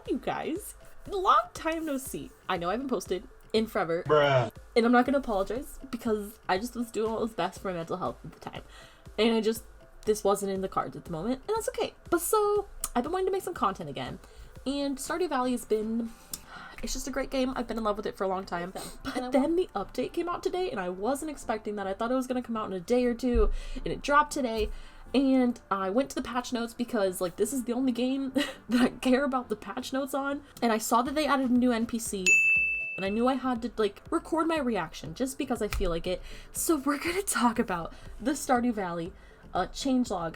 up, you guys? Long time no see. I know I haven't posted in forever. Bruh. And I'm not going to apologize because I just was doing what was best for my mental health at the time. And this wasn't in the cards at the moment, and that's okay. But so, I've been wanting to make some content again. And Stardew Valley has been... It's just a great game. I've been in love with it for a long time. But then the update came out today, and I wasn't expecting that. I thought it was going to come out in a day or two, and it dropped today. And I went to the patch notes because, like, this is the only game that I care about the patch notes on. And I saw that they added a new NPC, and I knew I had to, like, record my reaction just because I feel like it. So we're going to talk about the Stardew Valley changelog.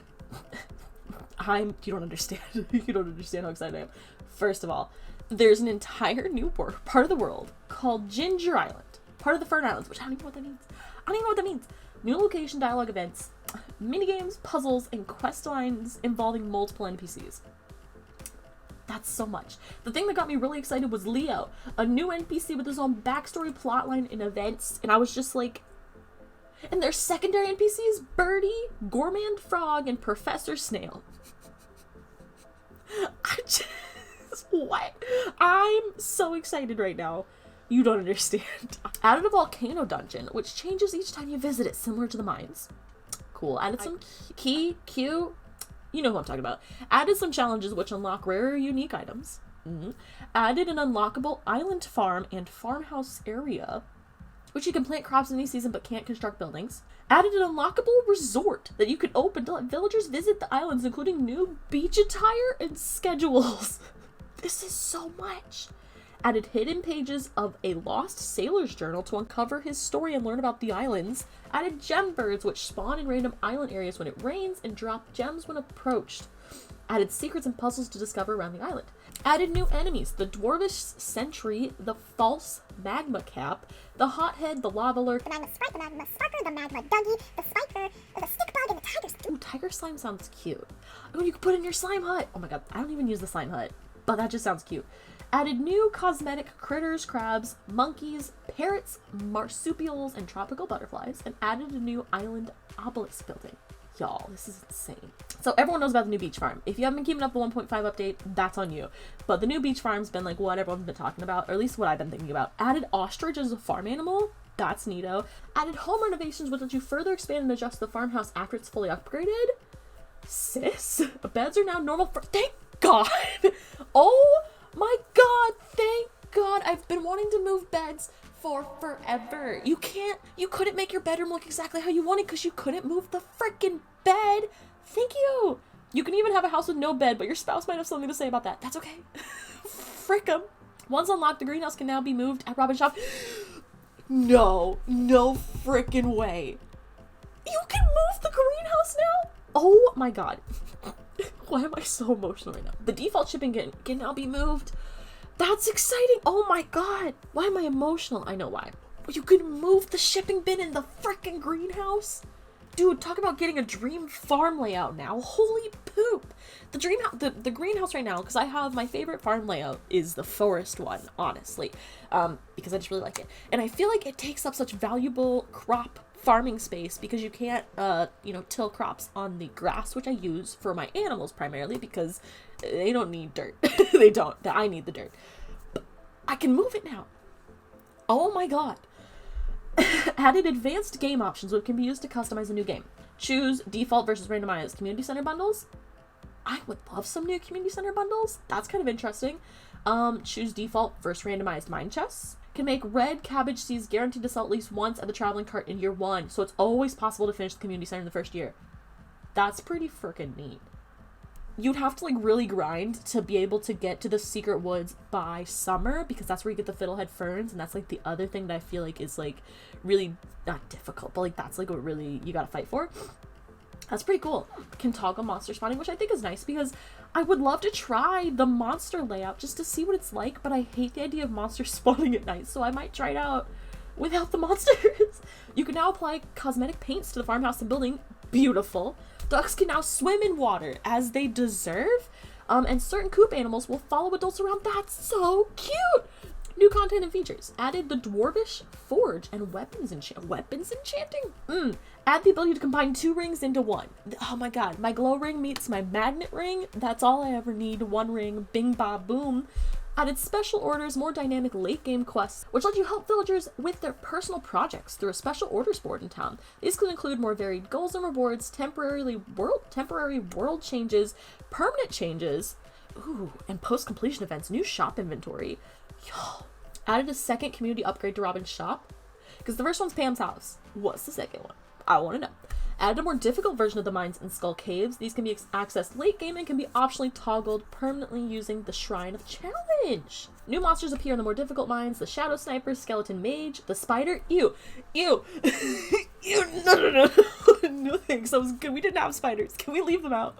You don't understand. You don't understand how excited I am. First of all, there's an entire new part of the world called Ginger Island, part of the Fern Islands, which I don't even know what that means. I don't even know what that means. New location, dialogue events, minigames, puzzles, and quest lines involving multiple NPCs. That's so much. The thing that got me really excited was Leo, a new NPC with his own backstory, plotline, and events, and I was just like... And their secondary NPCs, Birdie, Gourmand Frog, and Professor Snail. What? I'm so excited right now. You don't understand. Added a volcano dungeon, which changes each time you visit it, similar to the mines. Cool. Added some you know who I'm talking about. Added some challenges which unlock rare or unique items. Added an unlockable island farm and farmhouse area, which you can plant crops in any season but can't construct buildings. Added an unlockable resort that you can open to let villagers visit the islands, including new beach attire and schedules. This is so much. Added hidden pages of a lost sailor's journal to uncover his story and learn about the islands. Added gem birds, which spawn in random island areas when it rains and drop gems when approached. Added secrets and puzzles to discover around the island. Added new enemies, the dwarvish sentry, the false magma cap, the hothead, the lava lurk, the magma sprite, the magma sparker, the magma duggy, the spiker, the stick bug, and the tiger slime. Ooh, tiger slime sounds cute. Oh, you can put in your slime hut. Oh my god, I don't even use the slime hut, but that just sounds cute. Added new cosmetic critters, crabs, monkeys, parrots, marsupials, and tropical butterflies, and added a new island obelisk building. Y'all, this is insane. So everyone knows about the new beach farm. If you haven't been keeping up the 1.5 update, that's on you. But the new beach farm's been like what everyone's been talking about, or at least what I've been thinking about. Added ostrich as a farm animal. That's neato. Added home renovations which let you further expand and adjust the farmhouse after it's fully upgraded. Sis, beds are now normal for... Thank God! Oh my god, thank God. I've been wanting to move beds for forever. You couldn't make your bedroom look exactly how you wanted because you couldn't move the freaking bed. Thank you. You can even have a house with no bed, but your spouse might have something to say about that. That's okay. Frick 'em. Once unlocked, the greenhouse can now be moved at Robin's shop. No freaking way. You can move the greenhouse now? Oh my god. Why am I so emotional right now? The default shipping can now be moved. That's exciting. Oh my god. Why am I emotional? I know why. You can move the shipping bin in the freaking greenhouse? Dude, talk about getting a dream farm layout now. Holy poop. The greenhouse right now, because I have my favorite farm layout is the forest one, honestly. Because I just really like it. And I feel like it takes up such valuable crop farming space because you can't, till crops on the grass, which I use for my animals primarily because they don't need dirt. They don't. I need the dirt. But I can move it now. Oh my god. Added advanced game options which can be used to customize a new game. Choose default versus randomized community center bundles. I would love some new community center bundles. That's kind of interesting. Choose default versus randomized mine chests. Can make red cabbage seeds guaranteed to sell at least once at the traveling cart in year 1, so it's always possible to finish the community center in the first year. That's pretty freaking neat. You'd have to like really grind to be able to get to the secret woods by summer because that's where you get the fiddlehead ferns, and that's like the other thing that I feel like is like really not difficult, but like that's like what really you gotta fight for. That's pretty cool. Can toggle monster spawning, which I think is nice because I would love to try the monster layout just to see what it's like, but I hate the idea of monsters spawning at night, so I might try it out without the monsters. You can now apply cosmetic paints to the farmhouse and building. Beautiful. Ducks can now swim in water as they deserve. And certain coop animals will follow adults around. That's so cute. New content and features. Added the Dwarvish Forge and weapons enchanting? Add the ability to combine 2 rings into one. Oh my god, my glow ring meets my magnet ring. That's all I ever need. 1 ring, bing ba boom. Added special orders, more dynamic late game quests, which let you help villagers with their personal projects through a special orders board in town. These could include more varied goals and rewards, temporary world changes, permanent changes, and post-completion events, new shop inventory. Yo. Added a second community upgrade to Robin's shop, because the first one's Pam's house. What's the second one? I want to know. Added a more difficult version of the mines in Skull Caves. These can be accessed late game and can be optionally toggled permanently using the Shrine of Challenge. New monsters appear in the more difficult mines: the Shadow Sniper, Skeleton Mage, the Spider. Ew. No. No thanks, that was good. We didn't have spiders. Can we leave them out?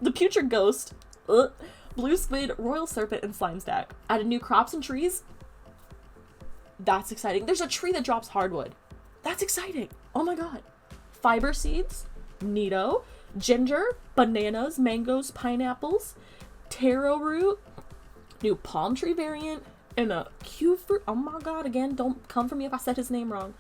The Putrid Ghost, Blue Squid, Royal Serpent, and Slime Stack. Added new crops and trees. That's exciting. There's a tree that drops hardwood. That's exciting. Oh my god. Fiber seeds, neato, ginger, bananas, mangoes, pineapples, taro root, new palm tree variant, and a cute fruit. Oh my god, again, don't come for me if I said his name wrong.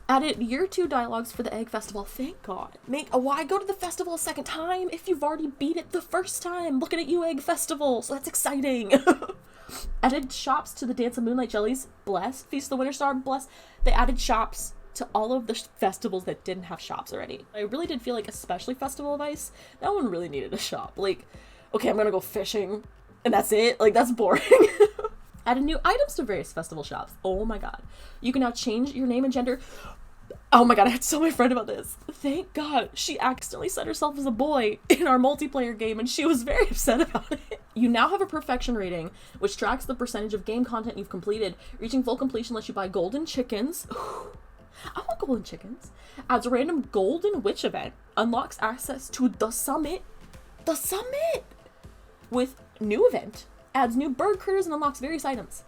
Added year 2 dialogues for the Egg Festival. Thank god. Why go to the festival a second time if you've already beat it the first time? Looking at you, Egg Festival, so that's exciting. Added shops to the Dance of Moonlight Jellies. Bless. Feast of the Winter Star. Bless. They added shops to all of the festivals that didn't have shops already. I really did feel like, especially Festival of Ice, that one really needed a shop. Like, okay, I'm gonna go fishing, and that's it? Like, that's boring. Added new items to various festival shops. Oh my god. You can now change your name and gender. Oh my god, I had to tell my friend about this. Thank god, she accidentally set herself as a boy in our multiplayer game, and she was very upset about it. You now have a perfection rating, which tracks the percentage of game content you've completed. Reaching full completion lets you buy golden chickens. I want golden chickens. Adds a random golden witch event. Unlocks access to the summit. The summit! With new event. Adds new bird critters and unlocks various items.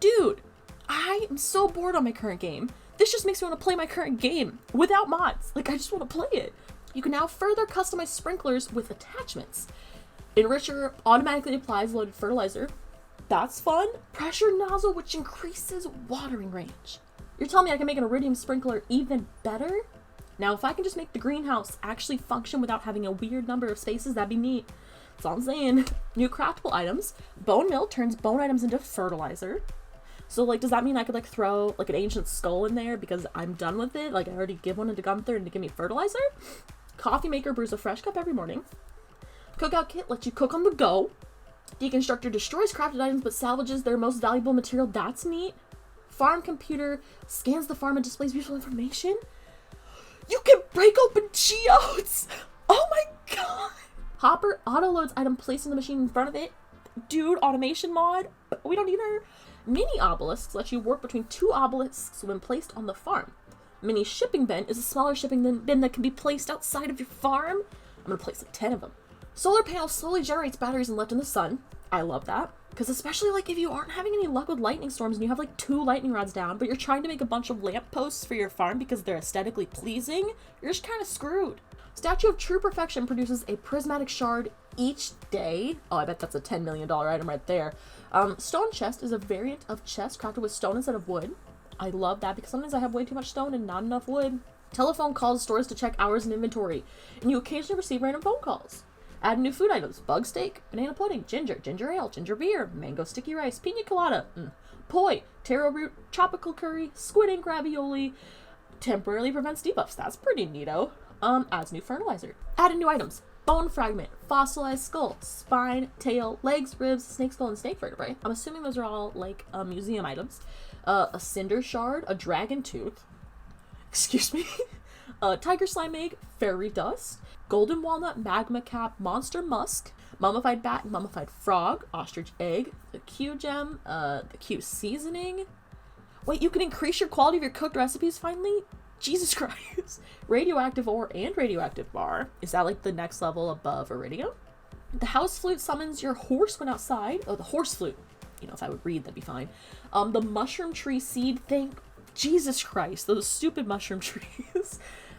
Dude, I am so bored on my current game. This just makes me want to play my current game without mods. Like, I just want to play it. You can now further customize sprinklers with attachments. Enricher automatically applies loaded fertilizer. That's fun. Pressure nozzle, which increases watering range. You're telling me I can make an iridium sprinkler even better? Now, if I can just make the greenhouse actually function without having a weird number of spaces, that'd be neat. That's all I'm saying. New craftable items. Bone mill turns bone items into fertilizer. So, like, does that mean I could, like, throw, like, an ancient skull in there because I'm done with it? Like, I already give one to Gunther and to give me fertilizer? Coffee maker brews a fresh cup every morning. Cookout kit lets you cook on the go. Deconstructor destroys crafted items but salvages their most valuable material. That's neat. Farm computer scans the farm and displays useful information. You can break open geodes! Oh my god! Hopper auto-loads item placed in the machine in front of it. Dude, automation mod. We don't need her. Mini obelisks let you work between 2 obelisks when placed on the farm. Mini shipping bin is a smaller shipping bin that can be placed outside of your farm. I'm gonna place like 10 of them. Solar panel slowly generates batteries and left in the sun. I love that. Because especially like if you aren't having any luck with lightning storms and you have like 2 lightning rods down, but you're trying to make a bunch of lamp posts for your farm because they're aesthetically pleasing, you're just kind of screwed. Statue of True Perfection produces a prismatic shard each day. Oh, I bet that's a $10 million item right there. Stone chest is a variant of chest crafted with stone instead of wood. I love that because sometimes I have way too much stone and not enough wood. Telephone calls stores to check hours and inventory, and you occasionally receive random phone calls. Add new food items: bug steak, banana pudding, ginger ale, ginger beer, mango sticky rice, pina colada, poi, taro root, tropical curry, squid ink ravioli. Temporarily prevents debuffs. That's pretty neato. Adds new fertilizer. Added new items: bone fragment, fossilized skull, spine, tail, legs, ribs, snake skull, and snake vertebrae. I'm assuming those are all like museum items. A cinder shard, a dragon tooth. Excuse me. Tiger slime egg, fairy dust, golden walnut, magma cap, monster musk, mummified bat, mummified frog, ostrich egg, the Q gem, the Q seasoning. Wait, you can increase your quality of your cooked recipes finally? Jesus Christ. Radioactive ore and radioactive bar. Is that like the next level above iridium? The house flute summons your horse when outside. Oh, the horse flute. You know, if I would read, that'd be fine. The mushroom tree seed thing. Jesus Christ, those stupid mushroom trees.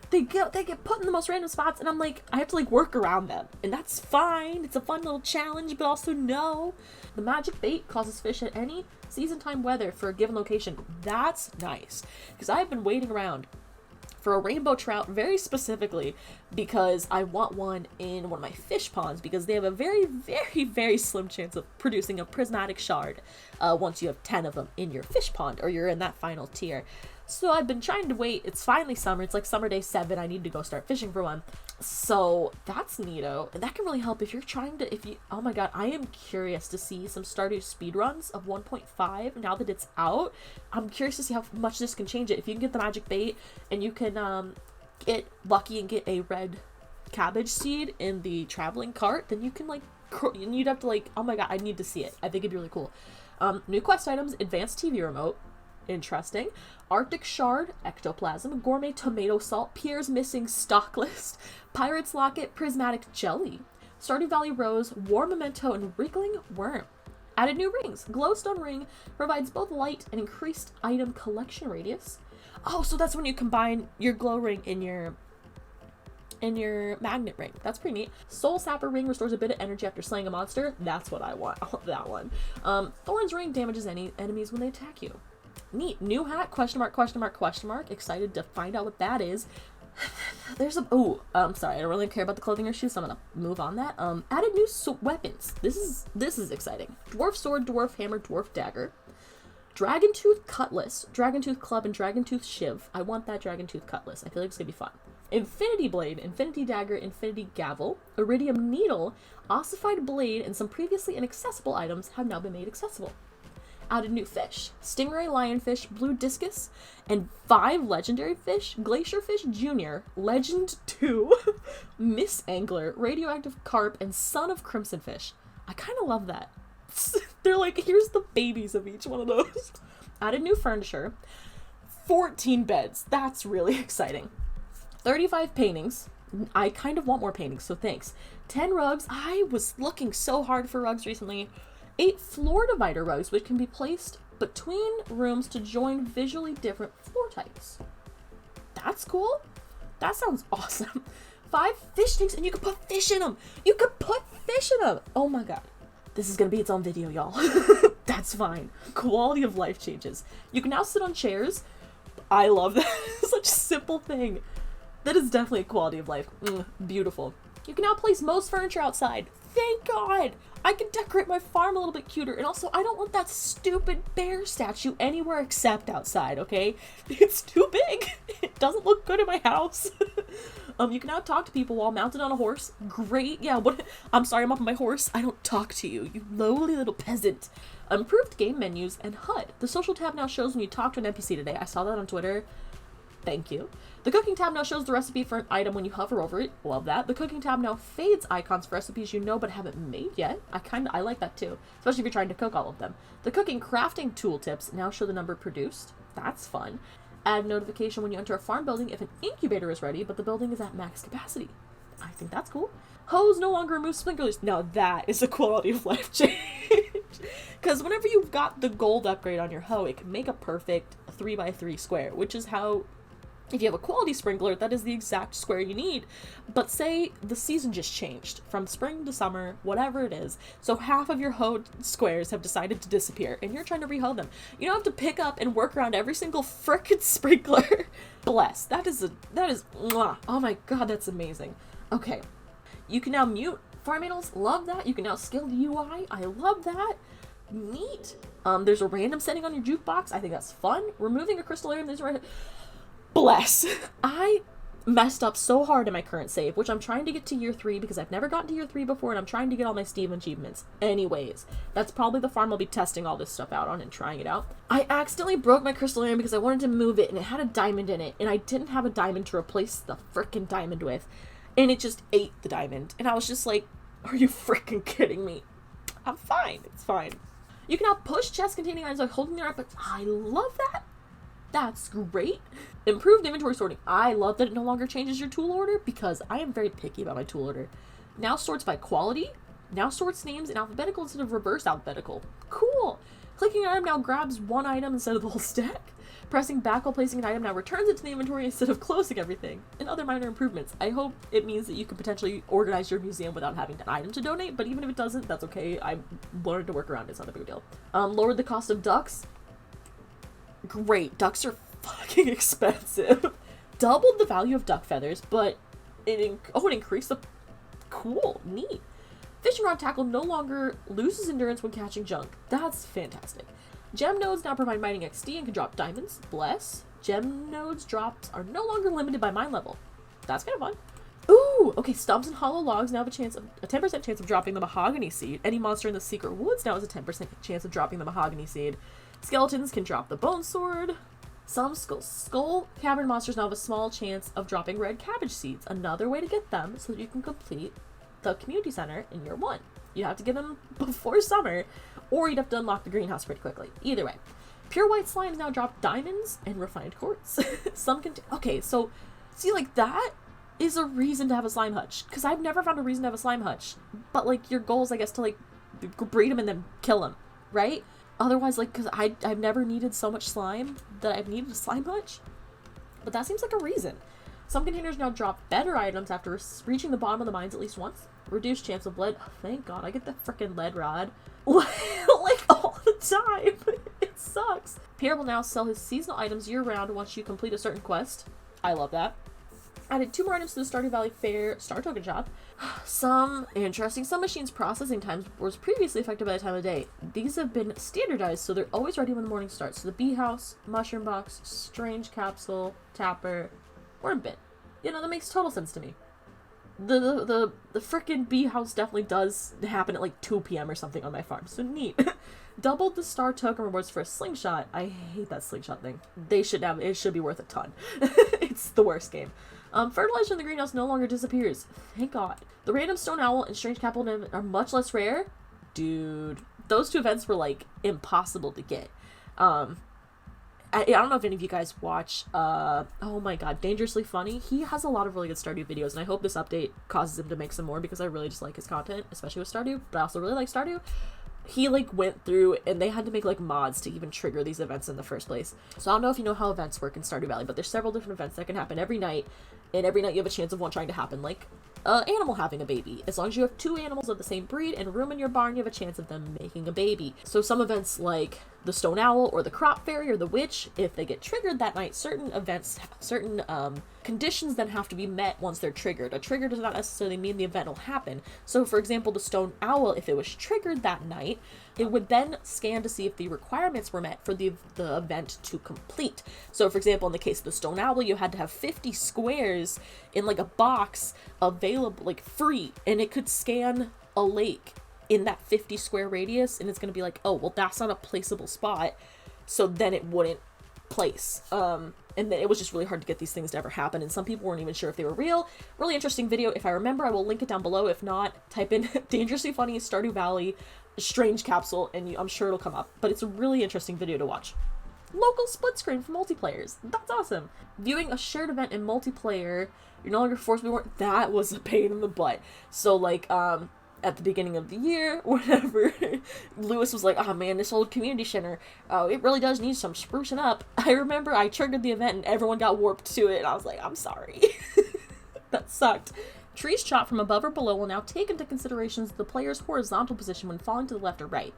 they get put in the most random spots, and I'm like, I have to like work around them, and that's fine. It's a fun little challenge, but also no. The magic bait causes fish at any season time weather for a given location. That's nice, because I've been waiting around for a rainbow trout very specifically because I want one in one of my fish ponds, because they have a very, very, very slim chance of producing a prismatic shard once you have 10 of them in your fish pond, or you're in that final tier. So I've been trying to wait. It's finally summer. It's like summer day 7. I need to go start fishing for one. So that's neato. And that can really help if you're trying to, oh my god, I am curious to see some Stardew speedruns of 1.5 now that it's out. I'm curious to see how much this can change it. If you can get the magic bait and you can get lucky and get a red cabbage seed in the traveling cart, then you can like, and you'd have to like, oh my god, I need to see it. I think it'd be really cool. New quest items, advanced TV remote. Interesting. Arctic shard, ectoplasm, gourmet tomato salt, Pierre's missing stock list, pirate's locket, prismatic jelly, Stardew Valley rose, war memento, and wriggling worm. Added new rings. Glowstone ring provides both light and increased item collection radius. Oh, so that's when you combine your glow ring in your magnet ring. That's pretty neat. Soul sapper ring restores a bit of energy after slaying a monster. That's what I want. I want that one. Thorns ring damages any enemies when they attack you. Neat. New hat, question mark, question mark, question mark. Excited to find out what that is. There's a, sorry, I don't really care about the clothing or shoes, so I'm gonna move on that. Added new weapons. This is exciting. Dwarf sword, dwarf hammer, dwarf dagger. Dragon tooth cutlass, dragon tooth club, and dragon tooth shiv. I want that dragon tooth cutlass. I feel like it's gonna be fun. Infinity blade, infinity dagger, infinity gavel, iridium needle, ossified blade, and some previously inaccessible items have now been made accessible. Added new fish, stingray, lionfish, blue discus, and 5 legendary fish, glacier fish junior, legend 2, miss angler, radioactive carp, and son of crimson fish. I kind of love that. They're like, here's the babies of each one of those. Added new furniture, 14 beds. That's really exciting. 35 paintings. I kind of want more paintings, so thanks. 10 rugs. I was looking so hard for rugs recently. 8 floor divider rugs, which can be placed between rooms to join visually different floor types. That's cool. That sounds awesome. 5 fish tanks, and you can put fish in them. You can put fish in them. Oh my god. This is gonna be its own video, y'all. That's fine. Quality of life changes. You can now sit on chairs. I love that. Such a simple thing. That is definitely a quality of life. Beautiful. You can now place most furniture outside. Thank God! I can decorate my farm a little bit cuter, and also I don't want that stupid bear statue anywhere except outside, okay? It's too big. It doesn't look good in my house. You can now talk to people while mounted on a horse. Great. Yeah, what? I'm sorry, I'm up on my horse. I don't talk to you, you lowly little peasant. Improved game menus and HUD. The social tab now shows when you talk to an NPC today. I saw that on Twitter. Thank you. The cooking tab now shows the recipe for an item when you hover over it. Love that. The cooking tab now fades icons for recipes you know but haven't made yet. I like that too, especially if you're trying to cook all of them. The cooking crafting tooltips now show the number produced. That's fun. Add notification when you enter a farm building if an incubator is ready, but the building is at max capacity. I think that's cool. Hose no longer removes sprinklers. Now that is a quality of life change. Because whenever you've got the gold upgrade on your hoe, it can make a perfect 3x3 square, which is how, if you have a quality sprinkler, that is the exact square you need. But say the season just changed from spring to summer, whatever it is. So half of your hoe squares have decided to disappear and you're trying to rehoe them. You don't have to pick up and work around every single frickin' sprinkler. Bless. That is mwah. Oh my god, that's amazing. Okay. You can now mute farm animals. Love that. You can now scale the UI. I love that. Neat. There's a random setting on your jukebox. I think that's fun. Removing a crystallarium. There's a random... Bless. I messed up so hard in my current save, which I'm trying to get to year 3 because I've never gotten to year 3 before, and I'm trying to get all my Steam achievements. Anyways, that's probably the farm I'll be testing all this stuff out on and trying it out. I accidentally broke my crystallarium because I wanted to move it, and it had a diamond in it, and I didn't have a diamond to replace the frickin' diamond with, and it just ate the diamond, and I was just like, are you frickin' kidding me? I'm fine. It's fine. You can now push chests containing items by holding their up, but I love that. That's great. Improved inventory sorting. I love that it no longer changes your tool order because I am very picky about my tool order. Now sorts by quality. Now sorts names in alphabetical instead of reverse alphabetical. Cool. Clicking an item now grabs one item instead of the whole stack. Pressing back while placing an item now returns it to the inventory instead of closing everything. And other minor improvements. I hope it means that you can potentially organize your museum without having an item to donate, but even if it doesn't, that's okay. I learned to work around it. It's not a big deal. Lowered the cost of ducks. Great. Ducks are fucking expensive. Doubled the value of duck feathers, but it increased the... Cool. Neat. Fishing rod tackle no longer loses endurance when catching junk. That's fantastic. Gem nodes now provide mining XD and can drop diamonds. Bless. Gem nodes drops are no longer limited by mine level. That's kind of fun. Ooh, okay, stumps and hollow logs now have a 10% chance of dropping the mahogany seed. Any monster in the secret woods now has a 10% chance of dropping the mahogany seed. Skeletons can drop the bone sword. Some skull cavern monsters now have a small chance of dropping red cabbage seeds. Another way to get them so that you can complete the community center in year 1. You have to get them before summer, or you'd have to unlock the greenhouse pretty quickly. Either way. Pure white slimes now drop diamonds and refined quartz. Some can... Okay, so, see, like, that is a reason to have a slime hutch. Because I've never found a reason to have a slime hutch. But, like, your goal is, I guess, to, like, breed them and then kill them, right? Otherwise, like, because I've never needed so much slime that I've needed a slime hutch. But that seems like a reason. Some containers now drop better items after reaching the bottom of the mines at least once. Reduced chance of lead. Oh, thank God, I get the frickin' lead rod. Like, all the time. It sucks. Pierre will now sell his seasonal items year-round once you complete a certain quest. I love that. Added 2 more items to the Stardew Valley Fair Star Token shop. Some machines' processing times was previously affected by the time of day. These have been standardized, so they're always ready when the morning starts. So the bee house, mushroom box, strange capsule, tapper, worm bin. You know, that makes total sense to me. The frickin' bee house definitely does happen at like 2 p.m. or something on my farm, so neat. Doubled the star token rewards for a slingshot. I hate that slingshot thing. It should be worth a ton. It's the worst game. Fertilizer in the greenhouse no longer disappears. Thank God. The random stone owl and strange capsule are much less rare. Dude, those 2 events were like impossible to get. I don't know if any of you guys watch, oh my God, Dangerously Funny. He has a lot of really good Stardew videos, and I hope this update causes him to make some more because I really just like his content, especially with Stardew, but I also really like Stardew. He, like, went through, and they had to make, like, mods to even trigger these events in the first place. So I don't know if you know how events work in Stardew Valley, but there's several different events that can happen every night, and every night you have a chance of one trying to happen, like animal having a baby. As long as you have 2 animals of the same breed and room in your barn, you have a chance of them making a baby. So some events like the stone owl or the crop fairy or the witch, if they get triggered that night, certain conditions then have to be met once they're triggered. A trigger does not necessarily mean the event will happen. So for example, the stone owl, if it was triggered that night, it would then scan to see if the requirements were met for the event to complete. So for example, in the case of the stone owl, you had to have 50 squares in like a box available, like free, and it could scan a lake in that 50 square radius, and it's going to be like, oh, well, that's not a placeable spot, so then it wouldn't place. And then it was just really hard to get these things to ever happen, and some people weren't even sure if they were real. Really interesting video. If I remember, I will link it down below. If not, type in Dangerously Funny Stardew Valley Strange Capsule, and I'm sure it'll come up. But it's a really interesting video to watch. Local split screen for multiplayers. That's awesome. Viewing a shared event in multiplayer, you're no longer forced to be work. That was a pain in the butt. So, like, at the beginning of the year, whatever, Lewis was like, oh man, this old community center, it really does need some sprucing up. I remember I triggered the event and everyone got warped to it, and I was like, I'm sorry. That sucked. Trees chopped from above or below will now take into consideration the player's horizontal position when falling to the left or right.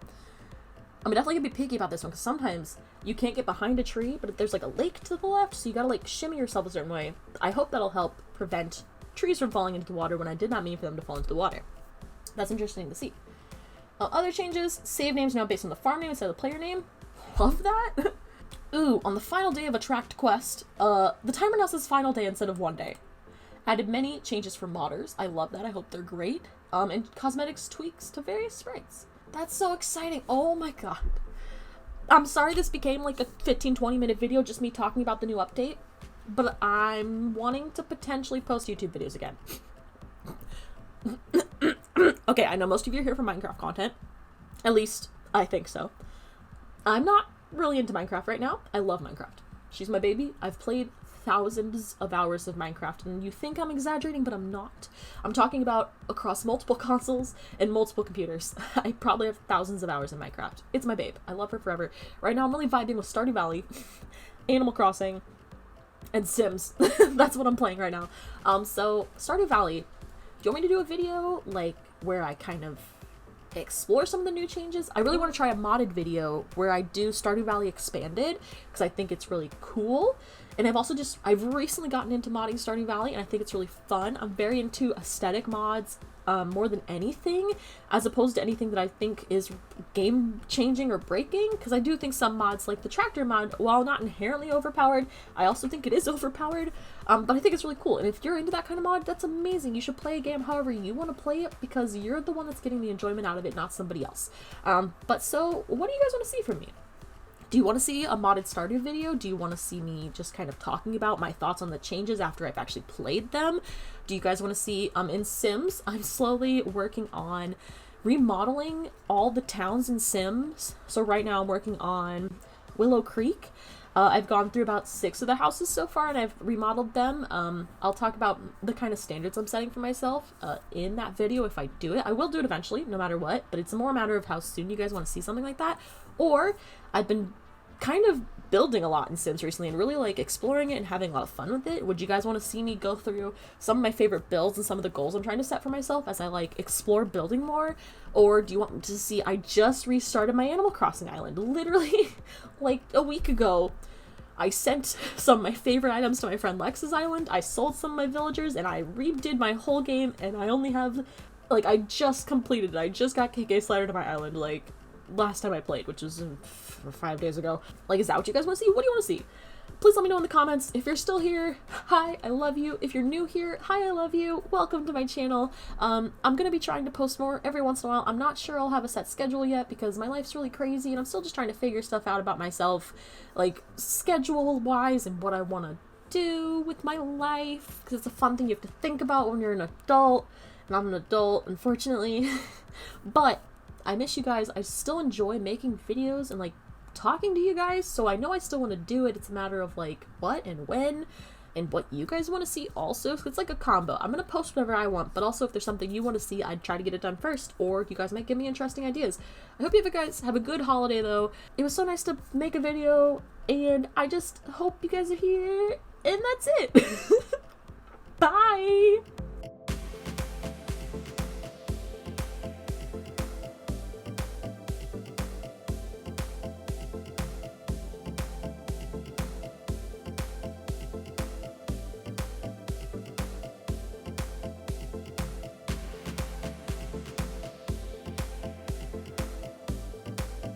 I'm definitely gonna be picky about this one, because sometimes you can't get behind a tree, but if there's like a lake to the left, so you gotta like shimmy yourself a certain way. I hope that'll help prevent trees from falling into the water when I did not mean for them to fall into the water. That's interesting to see. Other changes, save names now based on the farm name instead of the player name. Love that. Ooh, on the final day of a tracked quest, the timer now says final day instead of 1 day. Added many changes for modders. I love that. I hope they're great. And cosmetics tweaks to various sprites. That's so exciting. Oh my God. I'm sorry this became like a 15-20 minute video, just me talking about the new update, but I'm wanting to potentially post YouTube videos again. Okay, I know most of you are here for Minecraft content. At least, I think so. I'm not really into Minecraft right now. I love Minecraft. She's my baby. I've played thousands of hours of Minecraft, and you think I'm exaggerating, but I'm not. I'm talking about across multiple consoles and multiple computers. I probably have thousands of hours in Minecraft. It's my babe. I love her forever. Right now, I'm really vibing with Stardew Valley. Animal Crossing, and Sims. That's what I'm playing right now. So Stardew Valley. Do you want me to do a video like where I kind of explore some of the new changes? I really want to try a modded video where I do Stardew Valley Expanded because I think it's really cool. And I've recently gotten into modding Stardew Valley and I think it's really fun. I'm very into aesthetic mods more than anything, as opposed to anything that I think is game changing or breaking, because I do think some mods, like the tractor mod, while not inherently overpowered, I also think it is overpowered, but I think it's really cool. And if you're into that kind of mod, that's amazing. You should play a game however you want to play it, because you're the one that's getting the enjoyment out of it, not somebody else. But so what do you guys want to see from me? Do you want to see a modded Stardew video? Do you want to see me just kind of talking about my thoughts on the changes after I've actually played them? Do you guys want to see, in Sims, I'm slowly working on remodeling all the towns in Sims. So right now I'm working on Willow Creek. I've gone through about 6 of the houses so far and I've remodeled them. I'll talk about the kind of standards I'm setting for myself in that video if I do it. I will do it eventually, no matter what, but it's more a matter of how soon you guys want to see something like that. Or I've been kind of building a lot in Sims recently and really like exploring it and having a lot of fun with it. Would you guys want to see me go through some of my favorite builds and some of the goals I'm trying to set for myself as I like explore building more? Or do you want to see, I just restarted my Animal Crossing island literally like a week ago. I sent some of my favorite items to my friend Lex's island, I sold some of my villagers, and I redid my whole game, and I only have, like, I just completed it. I just got KK Slider to my island, like, last time I played, which was 5 days ago. Like, is that what you guys want to see? What do you want to see? Please let me know in the comments. If you're still here, hi, I love you. If you're new here, hi, I love you. Welcome to my channel. I'm gonna be trying to post more every once in a while. I'm not sure I'll have a set schedule yet because my life's really crazy and I'm still just trying to figure stuff out about myself, like schedule-wise and what I want to do with my life, because it's a fun thing you have to think about when you're an adult, and I'm an adult, unfortunately. But I miss you guys. I still enjoy making videos and like talking to you guys, so I know I still want to do it. It's a matter of like what and when and what you guys want to see also. So it's like a combo. I'm gonna post whatever I want, but also if there's something you want to see, I'd try to get it done first, or you guys might give me interesting ideas. I hope you guys have a good holiday though. It was so nice to make a video, and I just hope you guys are here, and that's it. Bye.